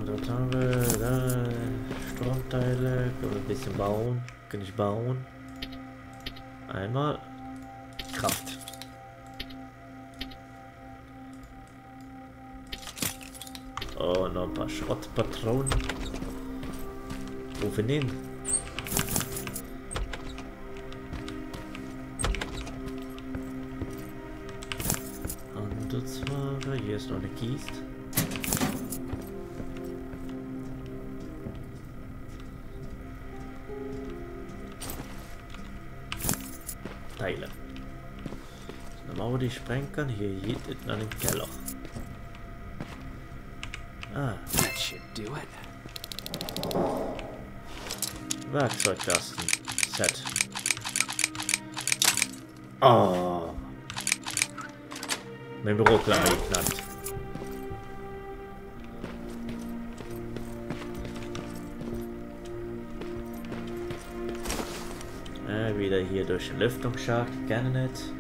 Dort haben wir da Stromteile. Können wir ein bisschen bauen. Kann ich bauen. Einmal. Kraft. Oh, noch ein paar Schrottpatronen. Rufen hin. Handelsware. Hier ist noch eine Kiste. Teile. Eine Mauer, die ich sprengen kann. Hier hinten an den Keller. Ah. That should do it. Werkzeugkasten. Set. Oh. Mein Büroklammer geknackt. Wieder hier durch den Lüftungsschacht. Gerne nicht.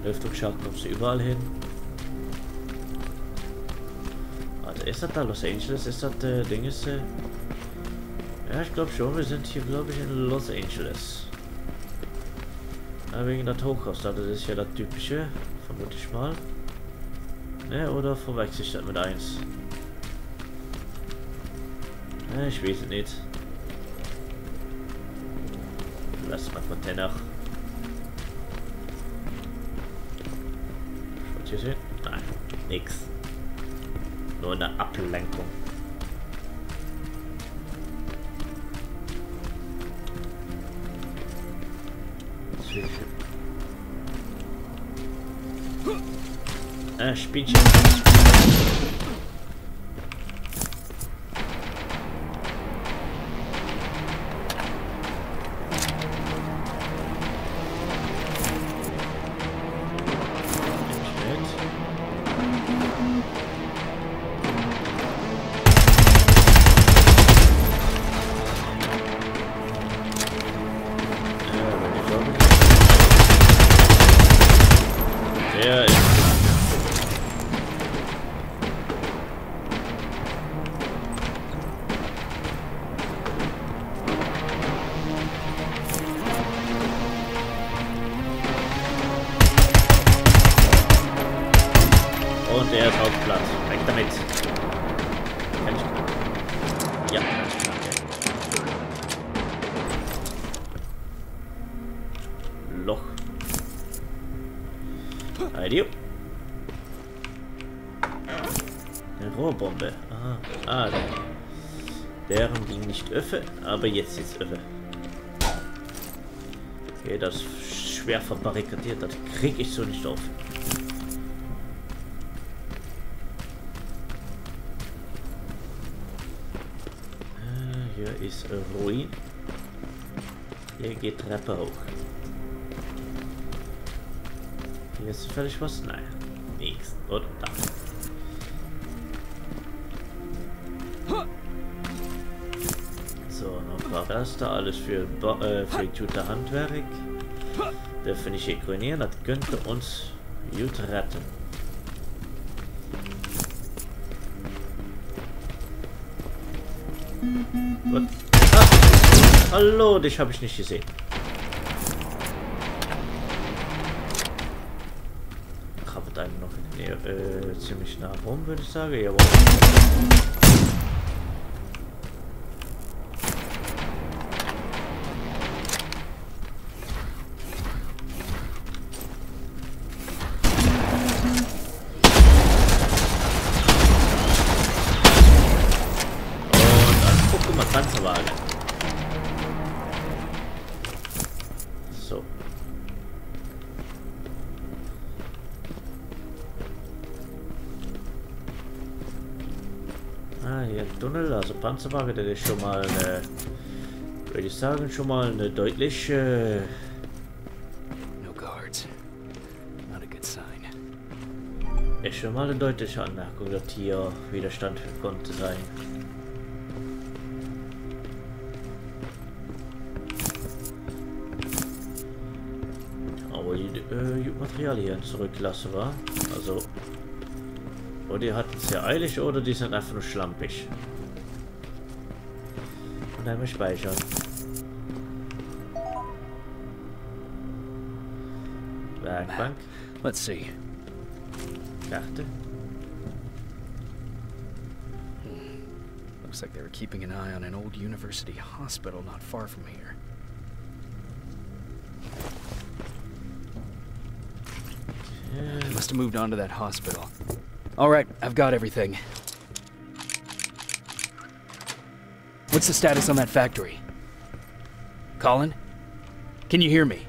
Lüftungsschacht kommst du überall hin. Also ist das da Los Angeles? Ist das Dinges? Ja, ich glaube schon. Wir sind hier, glaube ich, in Los Angeles. Ja, wegen das Hochhaus. Das ist ja das typische. Vermute ich mal. Ne, oder verwechsel ich das mit 1? Ne, ich weiß es nicht. Lass mal Container. Schaut hier sehen? Nein, nix. Nur eine Ablenkung. Spielchen. Und der ist auf Platz. Weg damit. Kann ich knacken? Ja, kann ich knacken. Loch. Idio. Eine Rohrbombe. Aha. Ah, deren ging nicht öffe, aber jetzt ist öffe. Okay, das ist schwer verbarrikadiert. Das krieg ich so nicht auf. Hier ist Ruin. Hier geht Treppe hoch. Hier ist völlig was? Nein. Nichts. Und da. So, noch ein paar Reste. Alles für gute Handwerk. Dürfen nicht ekronieren. Das könnte uns gut retten. What? Ah, hallo, dich habe ich nicht gesehen. Krabbelt einem noch in der Nähe, ziemlich nah rum, würde ich sagen. Jawohl. Panzerwagen. So. Ah, hier ein Tunnel, also Panzerwagen, der ist schon mal eine, würde ich sagen, schon mal eine deutliche... No guards. Not a good sign. Ist schon mal eine deutliche Anmerkung, dass hier Widerstand konnte sein. Material hier zurücklassen, war. Also, oder die hatten es ja eilig, oder die sind einfach nur schlampig. Und einmal speichern. Werkbank. Let's see. Karte. Looks like they were keeping an eye on an old university hospital not far from here. They must have moved on to that hospital. All right, I've got everything. What's the status on that factory? Colin? Can you hear me?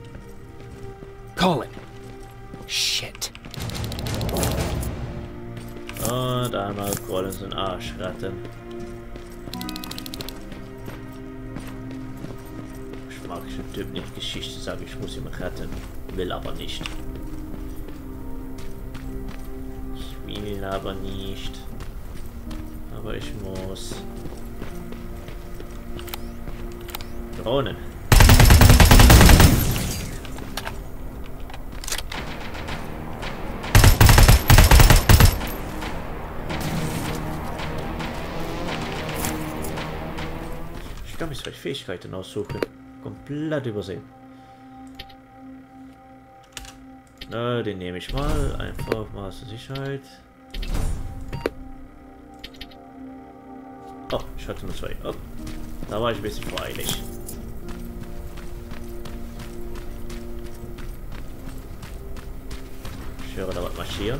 Colin! Shit. Und einmal Collins den Arsch retten. Ich mag den Typ nicht Geschichte sagen, ich muss ihn retten. Will aber nicht. Ich will aber nicht. Aber ich muss. Drohnen. Ich kann mich zwei Fähigkeiten aussuchen. Komplett übersehen. Na, den nehme ich mal. Einfach mal zur Sicherheit. Oh, ich hatte nur zwei. Oh, da war ich ein bisschen voreilig. Ich höre da was marschieren.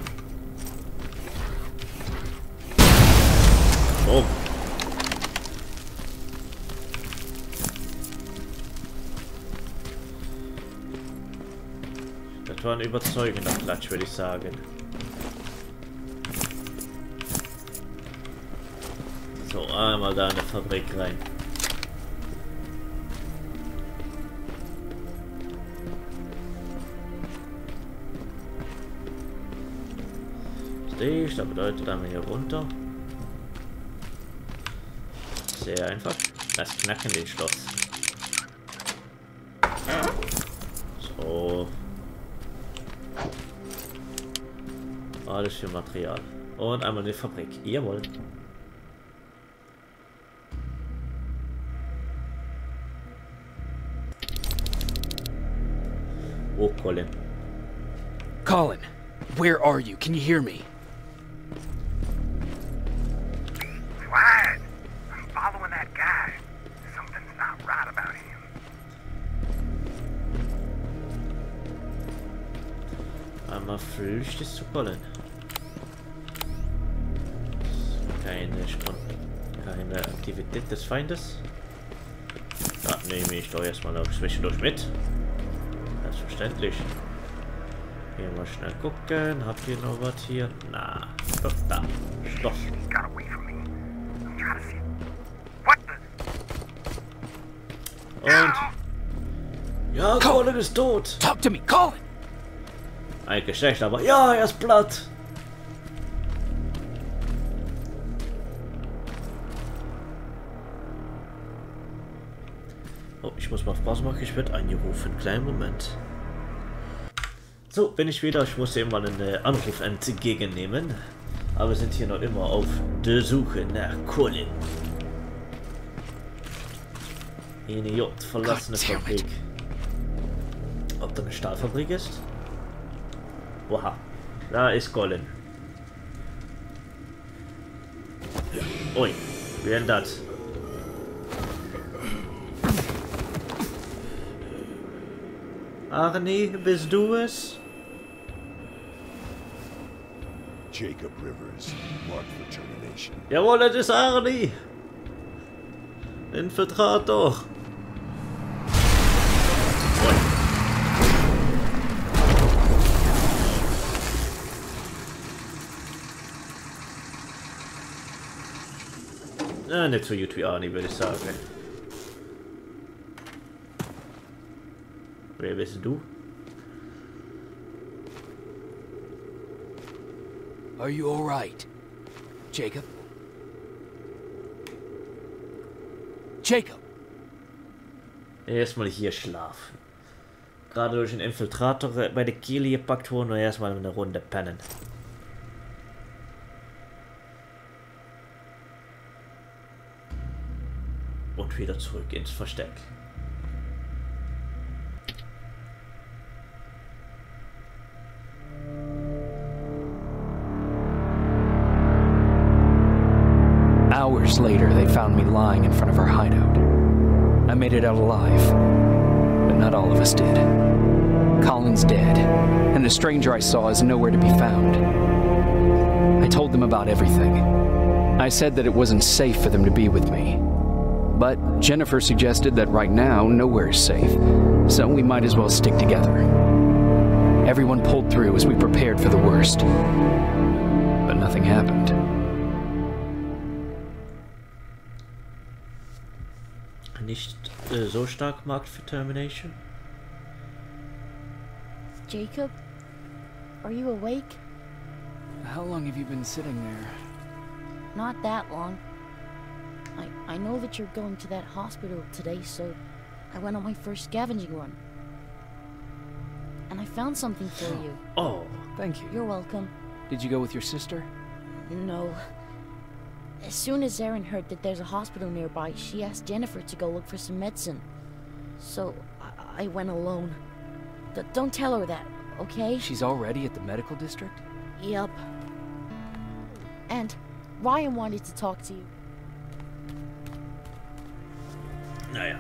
Oh. Das war ein überzeugender Klatsch, würde ich sagen. So, einmal da in der Fabrik rein. Das bedeutet einmal hier runter. Sehr einfach. Das Knacken den Schloss. So. Alles für Material. Und einmal die Fabrik. Jawohl. Oh, Colin. Colin, where are you? Can you hear me? Quiet! I'm following that guy. Something's not right about him. Einmal flüchtig zu Colin. Keine Aktivität des Feindes. Da nehme ich doch erstmal noch zwischendurch mit. Selbstverständlich. Hier mal schnell gucken. Habt ihr noch was hier? Na, doch da. Schloss. Und ja, Colin ist tot. Talk to me, Colin! Eigentlich schlecht, aber ja, er ist platt. Oh, ich muss mal auf Pause machen, ich werde angerufen. Kleinen Moment. So, bin ich wieder. Ich musste eben mal einen Anruf entgegennehmen. Aber wir sind hier noch immer auf der Suche nach Colin. Eine J, verlassene Fabrik. Ob da eine Stahlfabrik ist? Oha, da ist Colin. Ui, wie denn das? Arnie, bist du es? Jacob Rivers, marked for termination. Jawohl, das ist Arnie. Infiltrator. Nicht so gut wie Arnie, würde ich sagen. Wer bist du? Are you all right, Jacob? Jacob! Erstmal hier schlafen. gerade durch den Infiltrator bei der Kehle gepackt wurden und erstmal eine Runde pennen. Und wieder zurück ins Versteck. Hours later, they found me lying in front of our hideout. I made it out alive, but not all of us did. Colin's dead, and the stranger I saw is nowhere to be found. I told them about everything. I said that it wasn't safe for them to be with me. But Jennifer suggested that right now, nowhere is safe, so we might as well stick together. Everyone pulled through as we prepared for the worst, but nothing happened. Nicht so stark Markt für Termination. Jacob, are you awake? How long have you been sitting there? Not that long. I know that you're going to that hospital today, so I went on my first scavenging run. And I found something for you. Oh, thank you. You're welcome. Did you go with your sister? No. As soon as Erin heard that there's a hospital nearby, she asked Jennifer to go look for some medicine. So I went alone. Don't tell her that, okay? She's already at the medical district? Yup. And Ryan wanted to talk to you. naja.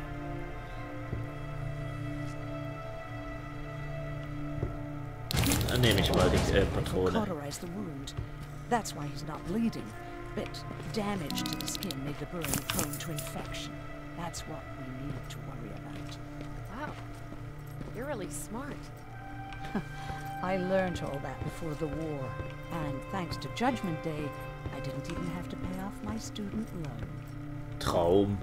Dann nehme ich mal die Patrone. Cauterize the wound. That's why he's not bleeding. But damage to the skin made the burn prone to infection. That's what we need to worry about. Wow. You're really smart. I learned all that before the war. And thanks to Judgment Day, I didn't even have to pay off my student loan. Traum.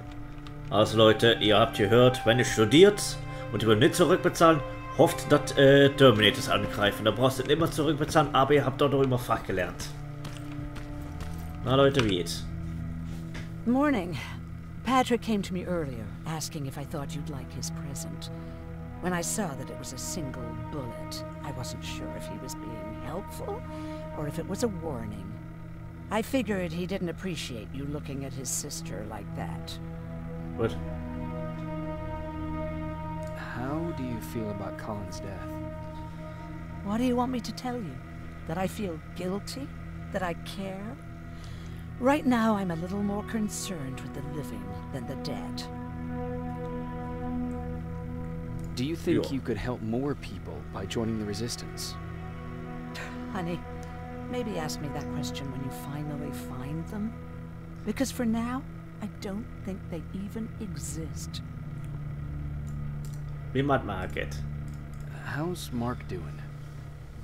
Also Leute, ihr habt gehört, wenn ihr studiert und ihr wollt nicht zurückbezahlen, hofft, dass Terminators angreifen. Da brauchst du nicht immer zurückbezahlen, aber ihr habt dort auch immer Fach gelernt. Na Leute, wie geht's? Morning. Patrick came to me earlier, asking if I thought you'd like his present. When I saw that it was a single bullet, I wasn't sure if he was being helpful or if it was a warning. I figured he didn't appreciate you looking at his sister like that. What? How do you feel about Colin's death? What do you want me to tell you? That I feel guilty? That I care? Right now, I'm a little more concerned with the living than the dead. Do you think you could help more people by joining the Resistance? Honey, maybe ask me that question when you finally find them. Because for now, I don't think they even exist. Wie macht Market? How's Mark doing?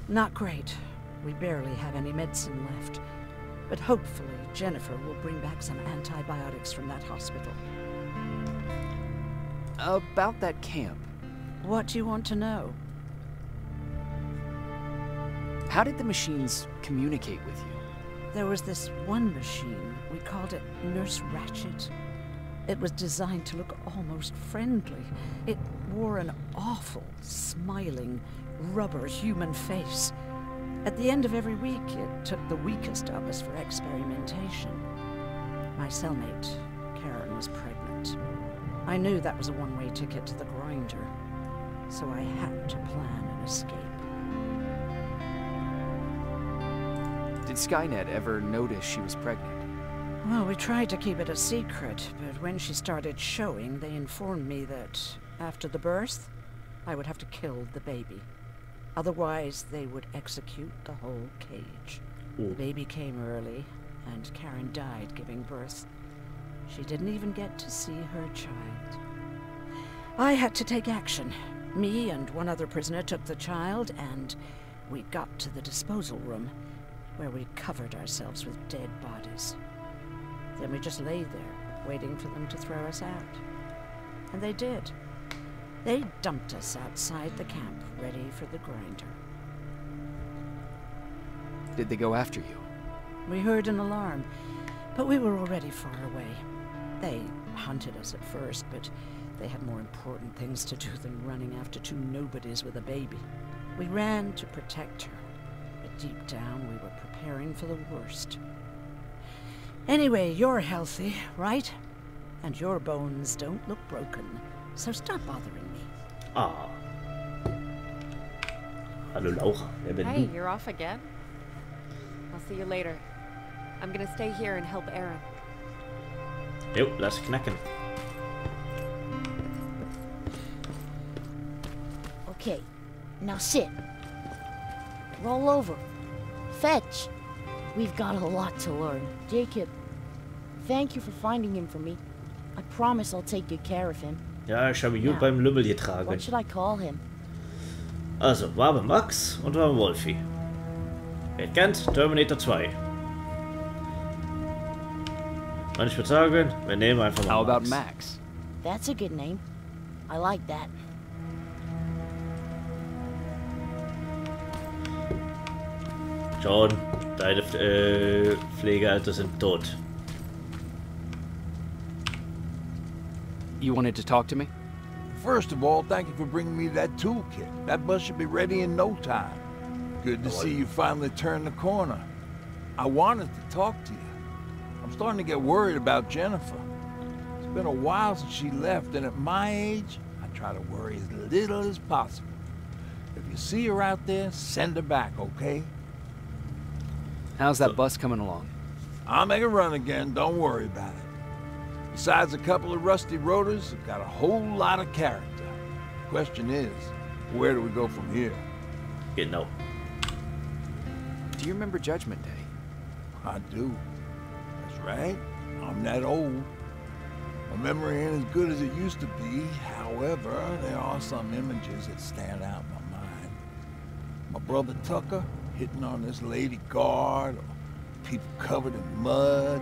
Not great. We barely have any medicine left. But hopefully, Jennifer will bring back some antibiotics from that hospital. About that camp. What do you want to know? How did the machines communicate with you? There was this one machine. We called it Nurse Ratchet. It was designed to look almost friendly. It wore an awful, smiling, rubber human face. At the end of every week, it took the weakest of us for experimentation. My cellmate, Karen, was pregnant. I knew that was a one-way ticket to the grinder, so I had to plan an escape. Did Skynet ever notice she was pregnant? Well, we tried to keep it a secret, but when she started showing, they informed me that after the birth, I would have to kill the baby. Otherwise, they would execute the whole cage. The baby came early, and Karen died giving birth. She didn't even get to see her child. I had to take action. Me and one other prisoner took the child, and we got to the disposal room, where we covered ourselves with dead bodies. Then we just lay there, waiting for them to throw us out. And they did. They dumped us outside the camp, ready for the grinder. Did they go after you? We heard an alarm, but we were already far away. They hunted us at first, but They had more important things to do than running after two nobodies with a baby. We ran to protect her, but deep down we were preparing for the worst. Anyway, you're healthy, right? And your bones don't look broken, so stop bothering me. Ah. Hallo Laura, wer bin Hey, du? you're off again? I'll see you later. I'm gonna stay here and help Aaron. Jo, lass knacken. Okay, now sit. Roll over. Fetch. We've got a lot to learn. Jacob, thank you for finding him for me. I promise I'll take good care of him. Ja, ich habe ihn gut beim Lümmel getragen. What should I call him? Also, Wabe Max und Wabe Wolfi. Wer kennt? Terminator 2. Und ich würde sagen, wir nehmen einfach mal How about Max. Max? That's a good name. I like that. John, deine Pflegealter sind tot. You wanted to talk to me? First of all, thank you for bringing me that toolkit. That bus should be ready in no time. Good to see you finally turned the corner. I wanted to talk to you. I'm starting to get worried about Jennifer. It's been a while since she left, and at my age, I try to worry as little as possible. If you see her out there, send her back, okay? How's that bus coming along? I'll make a run again, don't worry about it. Besides a couple of rusty rotors, it's got a whole lot of character. Question is, where do we go from here? Genau. Do you remember Judgment Day? I do. That's right. I'm that old. My memory ain't as good as it used to be. However, there are some images that stand out in my mind. My brother Tucker hitting on this lady guard, or people covered in mud.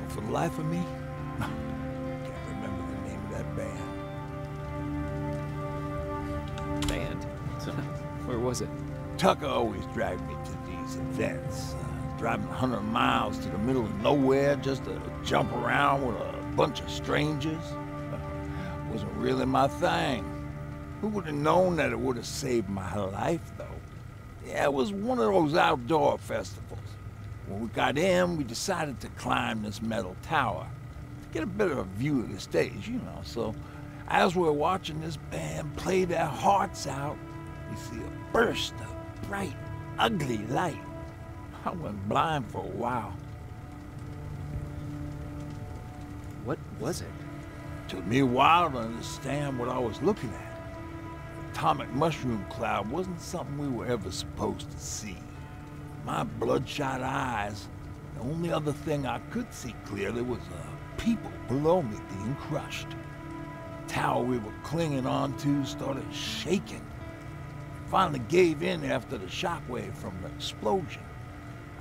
But for the life of me, I can't remember the name of that band. Band? So, Where was it? Tucker always dragged me to these events. Driving 100 miles to the middle of nowhere just to jump around with a bunch of strangers. Wasn't really my thing. Who would have known that it would have saved my life, though? Yeah, it was one of those outdoor festivals. When we got in, we decided to climb this metal tower to get a bit of a view of the stage, you know. So, as we're watching this band play their hearts out, we see a burst of bright, ugly light. I went blind for a while. What was it? Took me a while to understand what I was looking at. The atomic mushroom cloud wasn't something we were ever supposed to see. My bloodshot eyes, the only other thing I could see clearly was people below me being crushed. The tower we were clinging onto started shaking. Finally gave in after the shockwave from the explosion.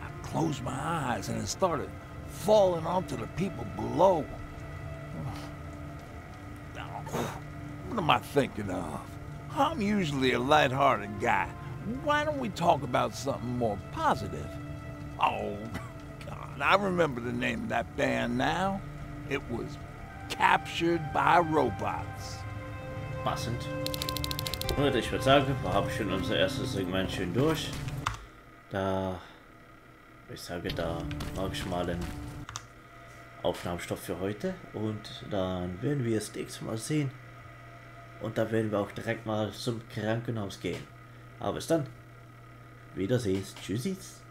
I closed my eyes and it started falling onto the people below. What am I thinking of? I'm usually a light-hearted guy. Why don't we talk about something more positive? Oh, God, I remember the name of that band now. It was Captured by Robots. passend. Und ich würde sagen, wir haben schon unser erstes Segment schön durch. Da, ich sage, da mache ich mal einen Aufnahmestoff für heute. Und dann werden wir das nächste Mal sehen. Und da werden wir auch direkt mal zum Krankenhaus gehen. Aber bis dann. Wiedersehen. Tschüssis.